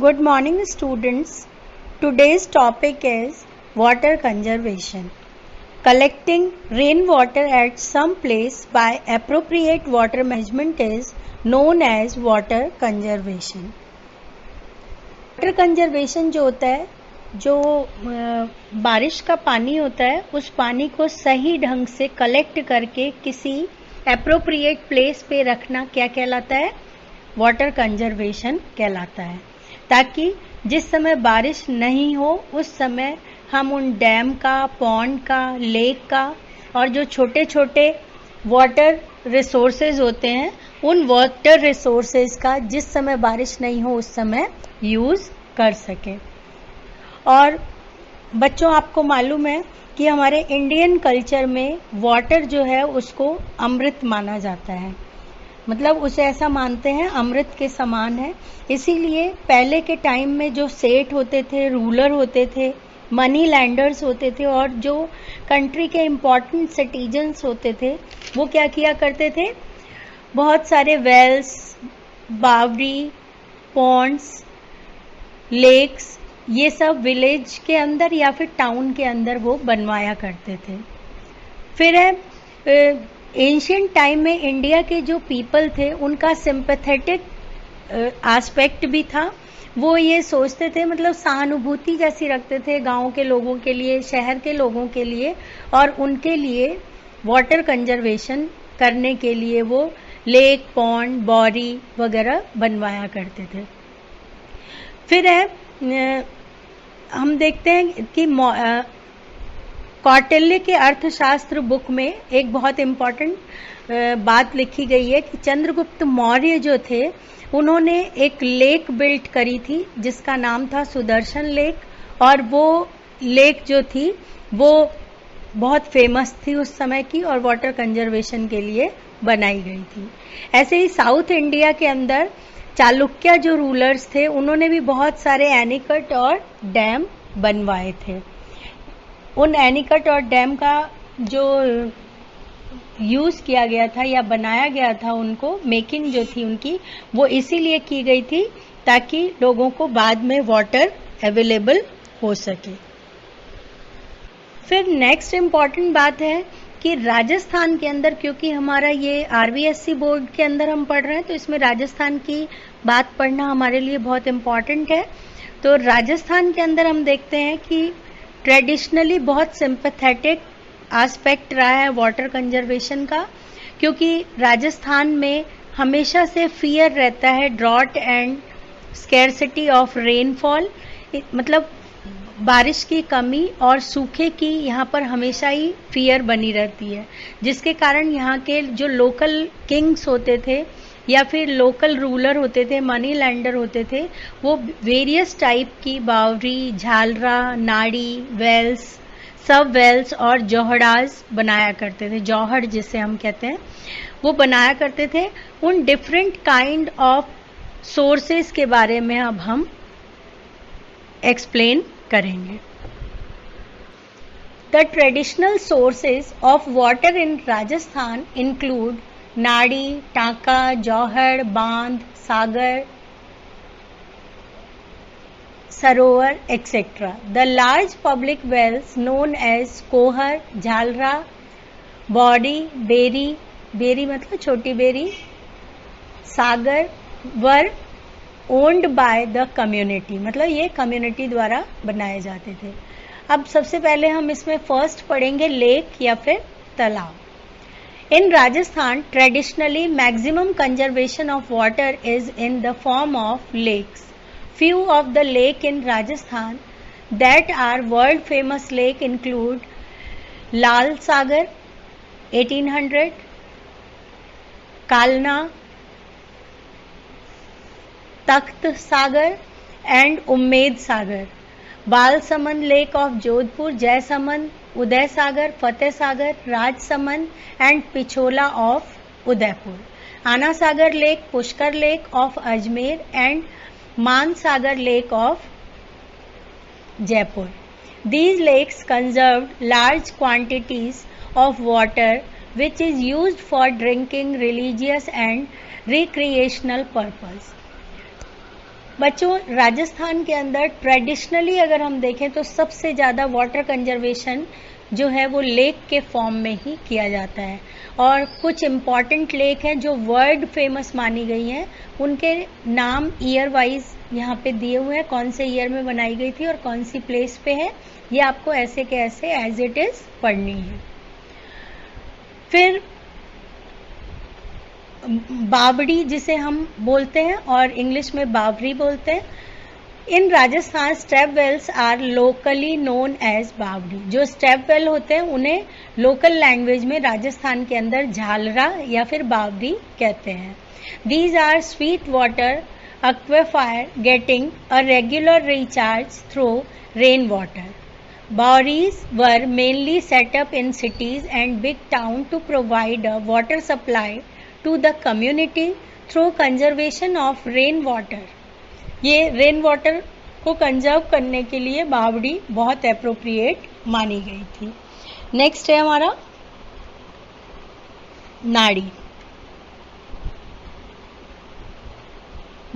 Good morning, students. Today's topic is water conservation. Collecting rainwater at some place by appropriate water management is known as water conservation. Water conservation जो होता है, जो बारिश का पानी होता है, उस पानी को सही ढंग से कलेक्ट करके किसी एप्रोप्रिएट प्लेस पे रखना क्या कहलाता है? वाटर कंजर्वेशन कहलाता है, ताकि जिस समय बारिश नहीं हो उस समय हम उन डैम का, पॉन्ड का, लेक का और जो छोटे छोटे वाटर रिसोर्सेज होते हैं उन वाटर रिसोर्सेज का जिस समय बारिश नहीं हो उस समय यूज़ कर सके। और बच्चों, आपको मालूम है कि हमारे इंडियन कल्चर में वाटर जो है उसको अमृत माना जाता है, मतलब उसे ऐसा मानते हैं अमृत के समान है। इसीलिए पहले के टाइम में जो सेठ होते थे, रूलर होते थे, मनी लैंडर्स होते थे और जो कंट्री के इम्पॉर्टेंट सिटीजन्स होते थे, वो क्या किया करते थे? बहुत सारे वेल्स, बावड़ी, पॉन्ड्स, लेक्स, ये सब विलेज के अंदर या फिर टाउन के अंदर वो बनवाया करते थे। फिर है एंशियंट टाइम में इंडिया के जो पीपल थे उनका सिंपैथेटिक एस्पेक्ट भी था। वो ये सोचते थे, मतलब सहानुभूति जैसी रखते थे गांव के लोगों के लिए, शहर के लोगों के लिए, और उनके लिए वाटर कंजर्वेशन करने के लिए वो लेक, पॉन्ड, बॉरी वगैरह बनवाया करते थे। फिर है हम देखते हैं कि कौटिल्य के अर्थशास्त्र बुक में एक बहुत इम्पॉर्टेंट बात लिखी गई है कि चंद्रगुप्त मौर्य जो थे उन्होंने एक लेक बिल्ट करी थी जिसका नाम था सुदर्शन लेक, और वो लेक जो थी वो बहुत फेमस थी उस समय की और वाटर कंजर्वेशन के लिए बनाई गई थी। ऐसे ही साउथ इंडिया के अंदर चालुक्य जो रूलर्स थे उन्होंने भी बहुत सारे एनीकट और डैम बनवाए थे। उन एनीकट और डैम का जो यूज़ किया गया था या बनाया गया था, उनको मेकिंग जो थी उनकी, वो इसीलिए की गई थी ताकि लोगों को बाद में वाटर अवेलेबल हो सके। फिर नेक्स्ट इम्पॉर्टेंट बात है कि राजस्थान के अंदर, क्योंकि हमारा ये आरबीएससी बोर्ड के अंदर हम पढ़ रहे हैं तो इसमें राजस्थान की बात पढ़ना हमारे लिए बहुत इम्पॉर्टेंट है। तो राजस्थान के अंदर हम देखते हैं कि ट्रेडिशनली बहुत सिंपैथेटिक एस्पेक्ट रहा है वाटर कंजर्वेशन का, क्योंकि राजस्थान में हमेशा से फियर रहता है drought and scarcity of rainfall, मतलब बारिश की कमी और सूखे की यहाँ पर हमेशा ही फियर बनी रहती है, जिसके कारण यहाँ के जो लोकल किंग्स होते थे या फिर लोकल रूलर होते थे, मनी लैंडर होते थे, वो वेरियस टाइप की बावरी, झालरा, नाड़ी, वेल्स, सब वेल्स और जौहड़ाज बनाया करते थे। जौहड़ जिसे हम कहते हैं, वो बनाया करते थे। उन डिफरेंट काइंड ऑफ सोर्सेस के बारे में अब हम एक्सप्लेन करेंगे। The traditional sources of water in Rajasthan include नाड़ी, टांका, जौहड़, बांध, सागर, सरोवर, etc. The large public wells known as कोहर, झालरा, बॉडी, बेरी, बेरी मतलब छोटी बेरी, सागर, were owned by the community, मतलब ये कम्युनिटी द्वारा बनाए जाते थे। अब सबसे पहले हम इसमें फर्स्ट पढ़ेंगे लेक या फिर तालाब। In Rajasthan, traditionally, maximum conservation of water is in the form of lakes. Few of the lake in Rajasthan that are world famous lake include Lal Sagar 1800, Kalna, Takht Sagar and Ummad Sagar, Balsamand Lake of Jodhpur, Jaisamand, Uday Sagar, Fateh Sagar, Rajsamand and Pichola of Udaipur, Ana Sagar Lake, Pushkar Lake of Ajmer and Man Sagar Lake of Jaipur. These lakes conserved large quantities of water which is used for drinking, religious and recreational purpose. बच्चों, राजस्थान के अंदर traditionally अगर हम देखें तो सबसे ज़्यादा water conservation जो है वो लेक के फॉर्म में ही किया जाता है, और कुछ इम्पॉर्टेंट लेक हैं जो वर्ल्ड फेमस मानी गई हैं, उनके नाम ईयर वाइज यहाँ पे दिए हुए हैं, कौन से ईयर में बनाई गई थी और कौन सी प्लेस पे है, ये आपको ऐसे के ऐसे एज इट इज पढ़नी है। फिर बावड़ी जिसे हम बोलते हैं और इंग्लिश में बावरी बोलते हैं, in Rajasthan step wells are locally known as bawdi. जो स्टेप वेल होते हैं उन्हें लोकल लैंग्वेज में राजस्थान के अंदर झालरा या फिर बावरी कहते हैं। These are sweet water aquifers getting a regular recharge through rainwater. Borees were mainly set up in cities and big towns to provide a water supply to the community through conservation of rainwater. ये rain water को conserve करने के लिए बावड़ी बहुत appropriate मानी गई थी। नेक्स्ट है हमारा नाड़ी।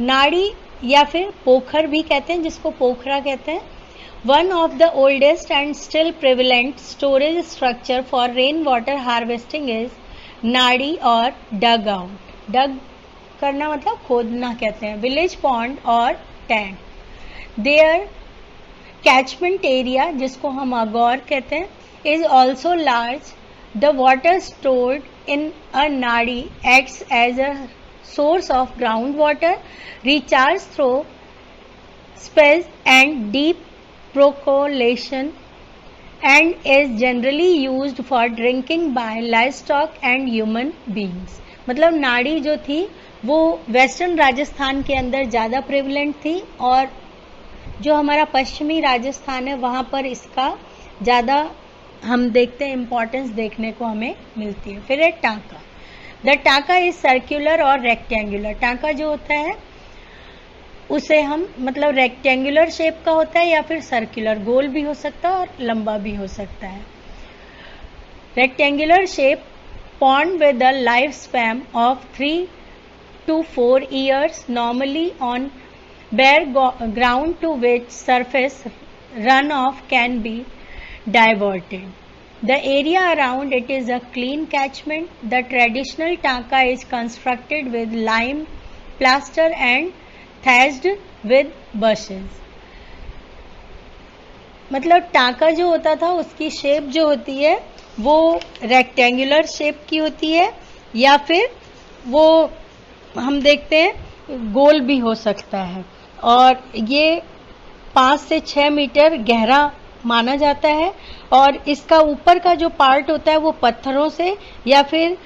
नाड़ी या फिर पोखर भी कहते हैं, जिसको पोखरा कहते हैं। One of the oldest and still prevalent storage structure for rain water harvesting is नाड़ी और डग आउट। डग करना मतलब खोदना कहते हैं। विलेज पॉन्ड और टैंक। देयर कैचमेंट एरिया, जिसको हम अगौर कहते हैं, is also large. The water stored in a nadi acts as a source of groundwater, recharge through spells and deep percolation, and is generally used for drinking by livestock and human beings. मतलब नाड़ी जो थी वो western Rajasthan के अंदर ज़्यादा prevalent थी, और जो हमारा पश्चिमी राजस्थान है वहाँ पर इसका ज़्यादा हम देखते हैं इम्पोर्टेंस देखने को हमें मिलती है। फिर है टांका। द टांका इज सर्क्यूलर और रेक्टेंगुलर। टांका जो होता है उसे हम मतलब रेक्टेंगुलर शेप का होता है या फिर सर्क्यूलर, गोल भी हो सकता है और लंबा भी हो सकता है। Rectangular shape pond with the life span of 3 to 4 years, normally on bare ground to which surface runoff can be diverted. The area around it is a clean catchment. The traditional tanka is constructed with lime, plaster and thatched with bushes. मतलब टांका जो होता था उसकी shape जो होती है वो रेक्टेंगुलर शेप की होती है, या फिर वो हम देखते हैं गोल भी हो सकता है, और ये 5 से 6 मीटर गहरा माना जाता है, और इसका ऊपर का जो पार्ट होता है वो पत्थरों से या फिर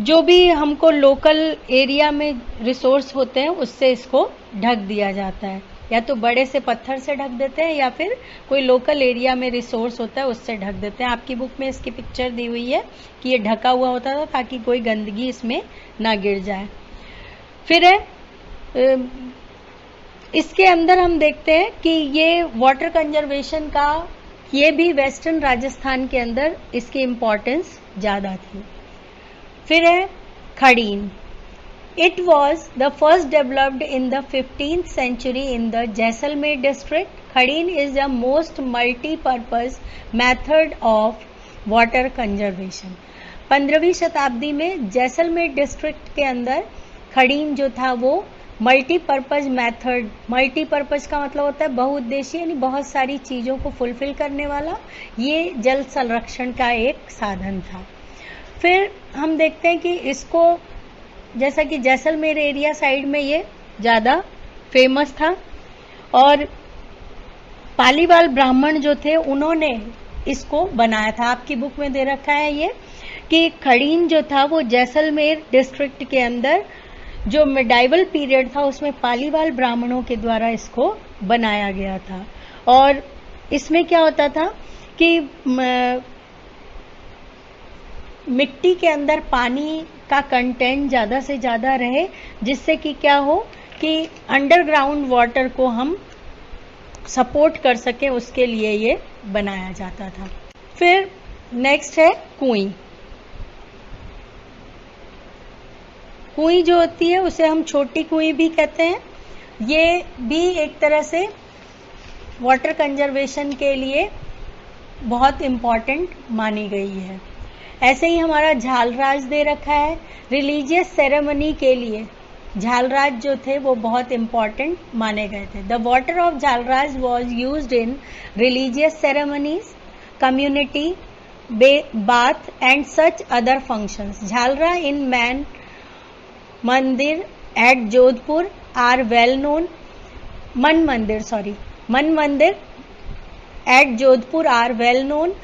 जो भी हमको लोकल एरिया में रिसोर्स होते हैं उससे इसको ढक दिया जाता है। या तो बड़े से पत्थर से ढक देते हैं या फिर कोई लोकल एरिया में रिसोर्स होता है उससे ढक देते हैं। आपकी बुक में इसकी पिक्चर दी हुई है कि ये ढका हुआ होता था ताकि कोई गंदगी इसमें ना गिर जाए। फिर है इसके अंदर हम देखते हैं कि ये वाटर कंजर्वेशन का ये भी वेस्टर्न राजस्थान के अंदर इसकी इम्पोर्टेंस ज़्यादा थी। फिर है खड़ीन। It was the first developed in the 15th century in the Jaisalmer district. Khadin is the most multi-purpose method of water conservation. 15वीं शताब्दी में जैसलमेर डिस्ट्रिक्ट के अंदर खड़ीन जो था वो मल्टीपर्पज मेथड, मल्टीपर्पज का मतलब होता है बहुउद्देशीय, यानी बहुत सारी चीज़ों को फुलफिल करने वाला, ये जल संरक्षण का एक साधन था। फिर हम देखते हैं कि इसको जैसा कि जैसलमेर एरिया साइड में ये ज़्यादा फेमस था, और पालीवाल ब्राह्मण जो थे उन्होंने इसको बनाया था। आपकी बुक में दे रखा है ये कि खड़ीन जो था वो जैसलमेर डिस्ट्रिक्ट के अंदर जो मिडाइवल पीरियड था उसमें पालीवाल ब्राह्मणों के द्वारा इसको बनाया गया था। और इसमें क्या होता था कि मिट्टी के अंदर पानी का कंटेंट ज़्यादा से ज़्यादा रहे, जिससे कि क्या हो कि अंडरग्राउंड वाटर को हम सपोर्ट कर सकें, उसके लिए ये बनाया जाता था। फिर नेक्स्ट है कुएं। कुएं जो होती है उसे हम छोटी कुएं भी कहते हैं। ये भी एक तरह से वाटर कंजर्वेशन के लिए बहुत इम्पॉर्टेंट मानी गई है। ऐसे ही हमारा झालराज दे रखा है। रिलीजियस सेरेमनी के लिए झालराज जो थे वो बहुत इम्पॉर्टेंट माने गए थे। The water of jhalras was used in religious ceremonies, community bath and such other functions. Jhalra in Man Mandir at Jodhpur are well known. Man Mandir at Jodhpur are well known.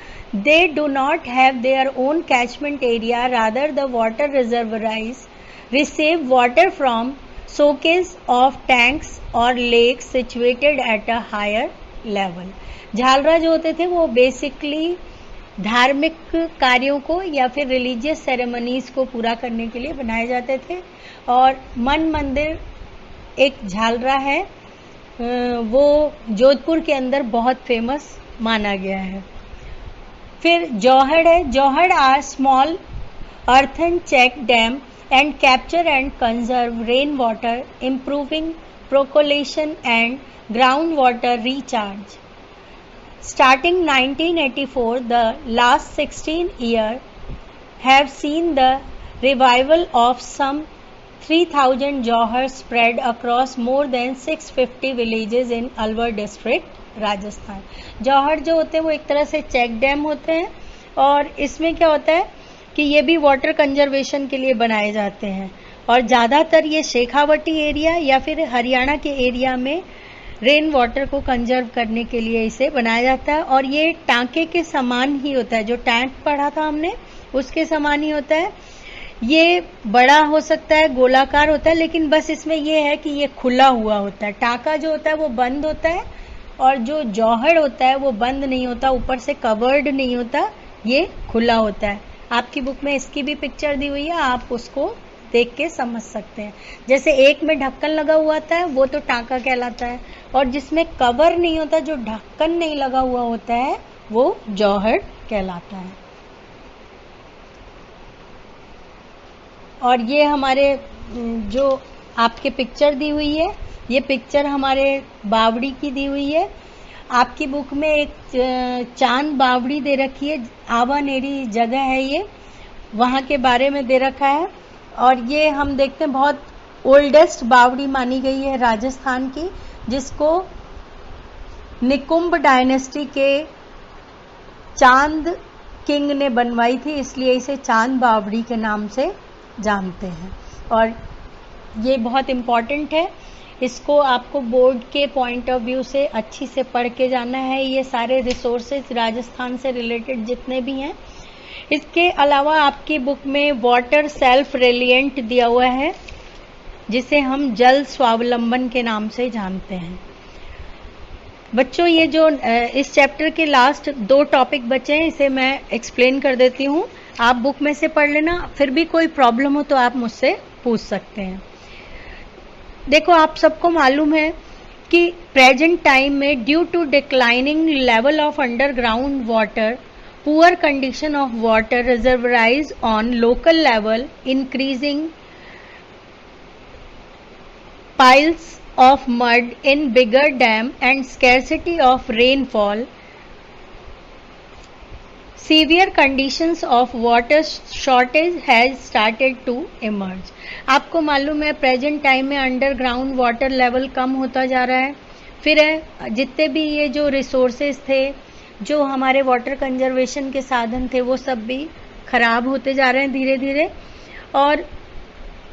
They do not have their own catchment area, rather the water reservoirs receive water from soakage of tanks or lakes situated at a higher level. Jhalra जो होते थे वो basically धार्मिक कार्यों को या फिर religious ceremonies को पूरा करने के लिए बनाए जाते थे। और मन मंदिर एक झालरा है, वो जोधपुर के अंदर बहुत फेमस माना गया है। फिर जौहड़ है। Johad are small earthen check dam and capture and conserve rain water, improving percolation and ground water recharge. Starting 1984, the last 16 years have seen the revival of some 3,000 jauhars spread across more than 650 villages in Alwar district, Rajasthan. जौहर जो होते हैं वो एक तरह से check dam होते हैं और इसमें क्या होता है कि ये भी वाटर कंजर्वेशन के लिए बनाए जाते हैं और ज़्यादातर ये शेखावटी एरिया या फिर हरियाणा के एरिया में रेन वाटर को कंजर्व करने के लिए इसे बनाया जाता है। और ये टांके के समान ही होता है, जो टैंक पढ़ा था हमने उसके समान ही होता है। ये बड़ा हो सकता है, गोलाकार होता है, लेकिन बस इसमें ये है कि ये खुला हुआ होता है। टांका जो होता है वो बंद होता है और जो जौहड़ होता है वो बंद नहीं होता, ऊपर से कवर्ड नहीं होता, ये खुला होता है। आपकी बुक में इसकी भी पिक्चर दी हुई है, आप उसको देख के समझ सकते हैं। जैसे एक में ढक्कन लगा हुआ होता है वो तो टांका कहलाता है और जिसमें कवर नहीं होता, जो ढक्कन नहीं लगा हुआ होता है, वो जौहड़ कहलाता है। और ये हमारे जो आपके पिक्चर दी हुई है, ये पिक्चर हमारे बावड़ी की दी हुई है। आपकी बुक में एक चांद बावड़ी दे रखी है, आवानेरी जगह है, ये वहाँ के बारे में दे रखा है। और ये हम देखते हैं बहुत ओल्डेस्ट बावड़ी मानी गई है राजस्थान की, जिसको निकुंभ डायनेस्टी के चांद किंग ने बनवाई थी, इसलिए इसे चांद बावड़ी के नाम से जानते हैं। और ये बहुत इम्पॉर्टेंट है, इसको आपको बोर्ड के पॉइंट ऑफ व्यू से अच्छी से पढ़ के जाना है। ये सारे रिसोर्सेज राजस्थान से रिलेटेड जितने भी हैं। इसके अलावा आपकी बुक में वाटर सेल्फ रेलिएंट दिया हुआ है, जिसे हम जल स्वावलंबन के नाम से जानते हैं। बच्चों, ये जो इस चैप्टर के लास्ट 2 टॉपिक बचे हैं, इसे मैं एक्सप्लेन कर देती हूँ, आप बुक में से पढ़ लेना। फिर भी कोई प्रॉब्लम हो तो आप मुझसे पूछ सकते हैं। देखो, आप सबको मालूम है कि प्रेजेंट टाइम में due to declining level of underground water, poor condition of water reservoirs on local level, increasing piles of mud in bigger dam and scarcity of rainfall, severe conditions of water shortage has started to emerge। आपको मालूम है present time में underground water level कम होता जा रहा है। फिर जितने भी ये जो रिसोर्सेज थे, जो हमारे वाटर कंजर्वेशन के साधन थे, वो सब भी खराब होते जा रहे हैं धीरे धीरे। और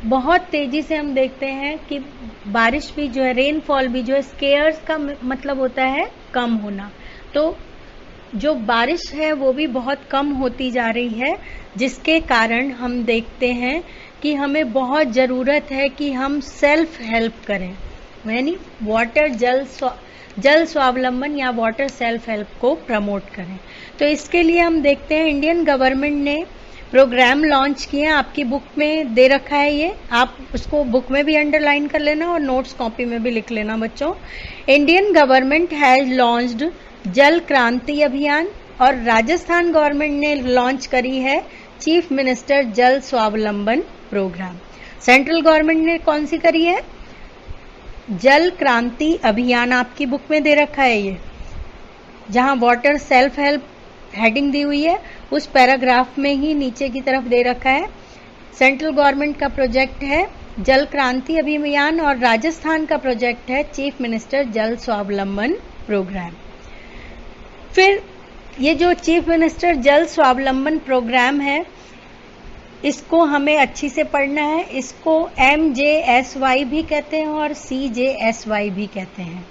बहुत तेजी से हम देखते हैं कि बारिश भी जो है, रेनफॉल भी जो है, स्केयर्स का मतलब होता है कम होना। तो जो बारिश है वो भी बहुत कम होती जा रही है, जिसके कारण हम देखते हैं कि हमें बहुत ज़रूरत है कि हम सेल्फ हेल्प करें, यानी वाटर जल स्वावलंबन या वाटर सेल्फ हेल्प को प्रमोट करें। तो इसके लिए हम देखते हैं इंडियन गवर्नमेंट ने प्रोग्राम लॉन्च किए हैं। आपकी बुक में दे रखा है ये, आप उसको बुक में भी अंडरलाइन कर लेना और नोट्स कॉपी में भी लिख लेना बच्चों। इंडियन गवर्नमेंट हैज लॉन्च्ड जल क्रांति अभियान और राजस्थान गवर्नमेंट ने लॉन्च करी है चीफ मिनिस्टर जल स्वावलंबन प्रोग्राम। सेंट्रल गवर्नमेंट ने कौन सी करी है? जल क्रांति अभियान आपकी बुक में दे रखा है, ये जहां वाटर सेल्फ हेल्प हेडिंग दी हुई है उस पैराग्राफ में ही नीचे की तरफ दे रखा है। सेंट्रल गवर्नमेंट का प्रोजेक्ट है जल क्रांति अभियान और राजस्थान का प्रोजेक्ट है चीफ मिनिस्टर जल स्वावलंबन प्रोग्राम। फिर ये जो चीफ मिनिस्टर जल स्वावलंबन प्रोग्राम है इसको हमें अच्छी से पढ़ना है। इसको MJSY भी कहते हैं और CJSY भी कहते हैं।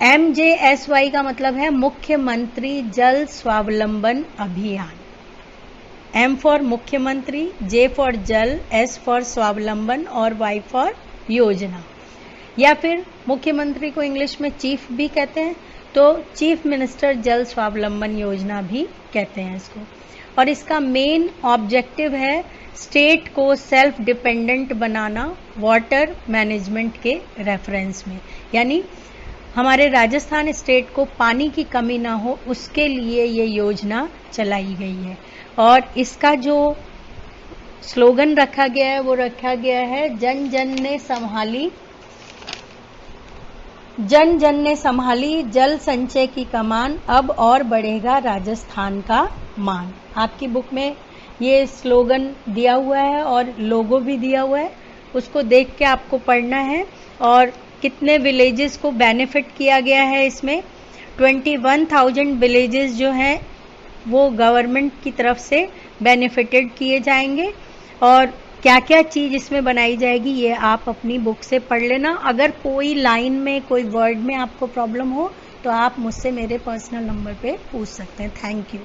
MJSY का मतलब है मुख्यमंत्री जल स्वावलंबन अभियान। M फॉर मुख्यमंत्री, J फॉर जल, S फॉर स्वावलंबन और Y फॉर योजना। या फिर मुख्यमंत्री को इंग्लिश में चीफ भी कहते हैं तो चीफ मिनिस्टर जल स्वावलंबन योजना भी कहते हैं इसको। और इसका मेन ऑब्जेक्टिव है स्टेट को सेल्फ डिपेंडेंट बनाना वाटर मैनेजमेंट के रेफरेंस में, यानी हमारे राजस्थान स्टेट को पानी की कमी ना हो उसके लिए ये योजना चलाई गई है। और इसका जो स्लोगन रखा गया है वो रखा गया है जन जन ने संभाली, जन जन ने संभाली जल संचय की कमान, अब और बढ़ेगा राजस्थान का मान। आपकी बुक में ये स्लोगन दिया हुआ है और लोगो भी दिया हुआ है, उसको देख के आपको पढ़ना है। और कितने विलेजेस को बेनिफिट किया गया है इसमें 21,000 विलेजेस जो हैं वो गवर्नमेंट की तरफ से बेनिफिटेड किए जाएंगे। और क्या क्या चीज़ इसमें बनाई जाएगी ये आप अपनी बुक से पढ़ लेना। अगर कोई लाइन में कोई वर्ड में आपको प्रॉब्लम हो तो आप मुझसे मेरे पर्सनल नंबर पे पूछ सकते हैं। Thank you.